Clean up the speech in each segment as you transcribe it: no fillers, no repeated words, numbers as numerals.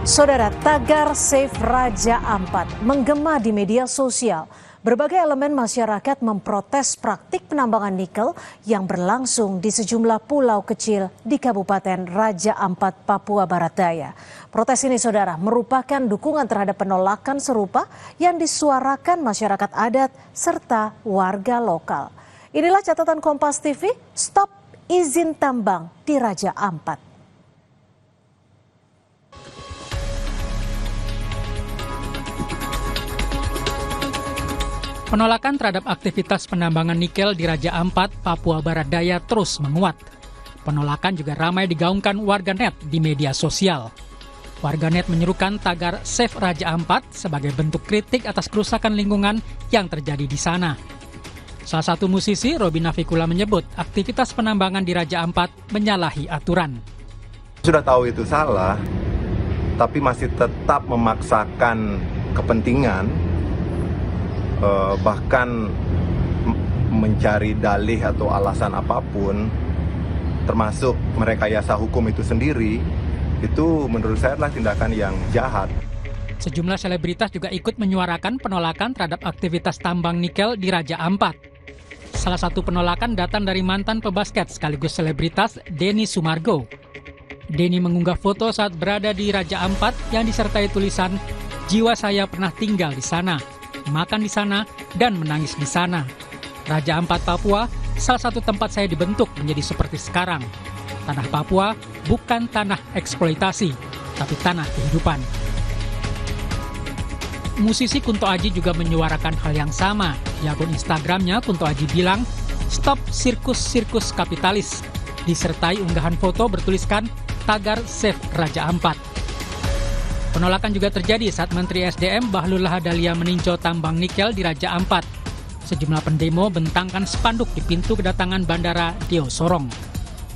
Saudara, tagar Save Raja Ampat menggema di media sosial. Berbagai elemen masyarakat memprotes praktik penambangan nikel yang berlangsung di sejumlah pulau kecil di Kabupaten Raja Ampat, Papua Barat Daya. Protes ini, saudara, merupakan dukungan terhadap penolakan serupa yang disuarakan masyarakat adat serta warga lokal. Inilah catatan Kompas TV, stop izin tambang di Raja Ampat. Penolakan terhadap aktivitas penambangan nikel di Raja Ampat, Papua Barat Daya terus menguat. Penolakan juga ramai digaungkan warganet di media sosial. Warganet menyerukan tagar Save Raja Ampat sebagai bentuk kritik atas kerusakan lingkungan yang terjadi di sana. Salah satu musisi, Robby Navikula, menyebut aktivitas penambangan di Raja Ampat menyalahi aturan. Sudah tahu itu salah, tapi masih tetap memaksakan kepentingan, bahkan mencari dalih atau alasan apapun, termasuk merekayasa hukum itu sendiri, itu menurut saya adalah tindakan yang jahat. Sejumlah selebritas juga ikut menyuarakan penolakan terhadap aktivitas tambang nikel di Raja Ampat. Salah satu penolakan datang dari mantan pebasket sekaligus selebritas Denny Sumargo. Denny mengunggah foto saat berada di Raja Ampat yang disertai tulisan, "Jiwa saya pernah tinggal di sana, makan di sana, dan menangis di sana. Raja Ampat, Papua, salah satu tempat saya dibentuk menjadi seperti sekarang. Tanah Papua bukan tanah eksploitasi, tapi tanah kehidupan." Musisi Kunto Aji juga menyuarakan hal yang sama. Di akun Instagramnya, Kunto Aji bilang, "Stop sirkus-sirkus kapitalis." Disertai unggahan foto bertuliskan tagar Save Raja Ampat. Penolakan juga terjadi saat Menteri SDM Bahlil Lahadalia meninjau tambang nikel di Raja Ampat. Sejumlah pendemo bentangkan spanduk di pintu kedatangan Bandara Deo Sorong.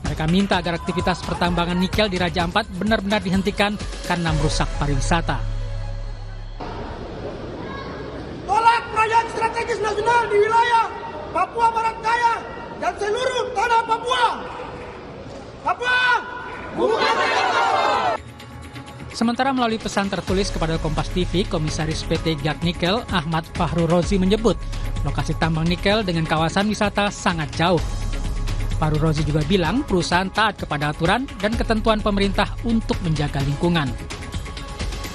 Mereka minta agar aktivitas pertambangan nikel di Raja Ampat benar-benar dihentikan karena merusak pariwisata. Tolak proyek strategis nasional di wilayah Papua Barat Daya dan seluruh tanah Papua. Papua, bukan Sementara melalui pesan tertulis kepada Kompas TV, Komisaris PT Gat Nikel Ahmad Fahru Rozi menyebut lokasi tambang nikel dengan kawasan wisata sangat jauh. Fahru Rozi juga bilang perusahaan taat kepada aturan dan ketentuan pemerintah untuk menjaga lingkungan.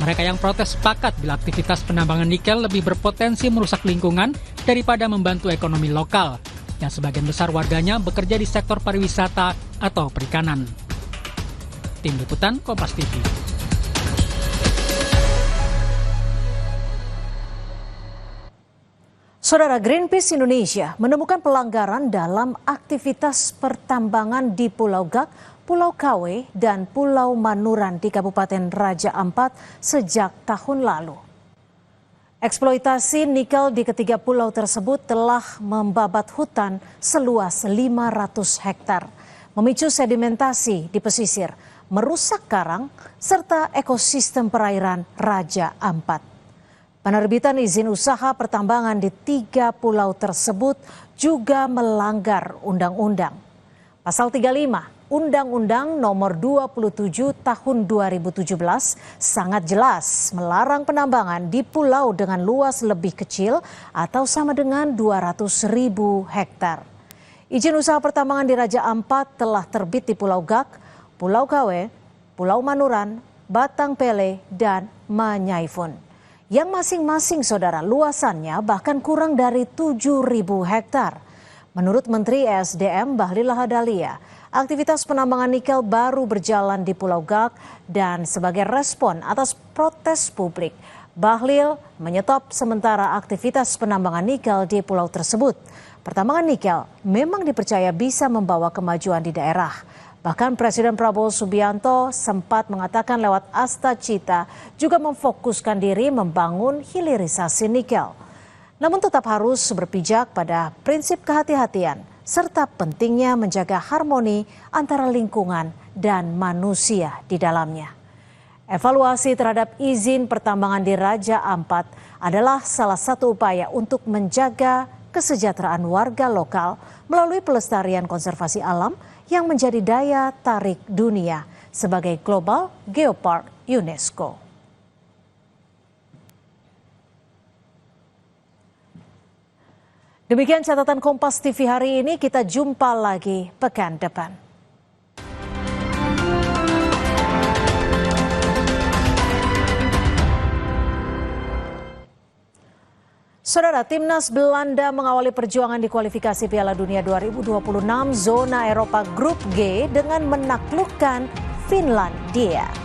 Mereka yang protes sepakat bila aktivitas penambangan nikel lebih berpotensi merusak lingkungan daripada membantu ekonomi lokal, yang sebagian besar warganya bekerja di sektor pariwisata atau perikanan. Tim Liputan Kompas TV. Saudara, Greenpeace Indonesia menemukan pelanggaran dalam aktivitas pertambangan di Pulau Gak, Pulau Kawe, dan Pulau Manuran di Kabupaten Raja Ampat sejak tahun lalu. Eksploitasi nikel di ketiga pulau tersebut telah membabat hutan seluas 500 hektar, memicu sedimentasi di pesisir, merusak karang, serta ekosistem perairan Raja Ampat. Penerbitan izin usaha pertambangan di 3 pulau tersebut juga melanggar undang-undang. Pasal 35 Undang-Undang Nomor 27 Tahun 2017 sangat jelas melarang penambangan di pulau dengan luas lebih kecil atau sama dengan 200.000 hektar. Izin usaha pertambangan di Raja Ampat telah terbit di Pulau Gak, Pulau Kawe, Pulau Manuran, Batang Pele, dan Manyaifun, yang masing-masing, saudara, luasannya bahkan kurang dari 7.000 hektar. Menurut Menteri SDM Bahlil Lahadalia, aktivitas penambangan nikel baru berjalan di Pulau Gak dan sebagai respon atas protes publik, Bahlil menyetop sementara aktivitas penambangan nikel di pulau tersebut. Pertambangan nikel memang dipercaya bisa membawa kemajuan di daerah. Bahkan Presiden Prabowo Subianto sempat mengatakan lewat Asta Cita juga memfokuskan diri membangun hilirisasi nikel. Namun tetap harus berpijak pada prinsip kehati-hatian serta pentingnya menjaga harmoni antara lingkungan dan manusia di dalamnya. Evaluasi terhadap izin pertambangan di Raja Ampat adalah salah satu upaya untuk menjaga kesejahteraan warga lokal melalui pelestarian konservasi alam yang menjadi daya tarik dunia sebagai Global Geopark UNESCO. Demikian catatan Kompas TV hari ini, kita jumpa lagi pekan depan. Saudara, Timnas Belanda mengawali perjuangan di kualifikasi Piala Dunia 2026 zona Eropa Grup G dengan menaklukkan Finlandia.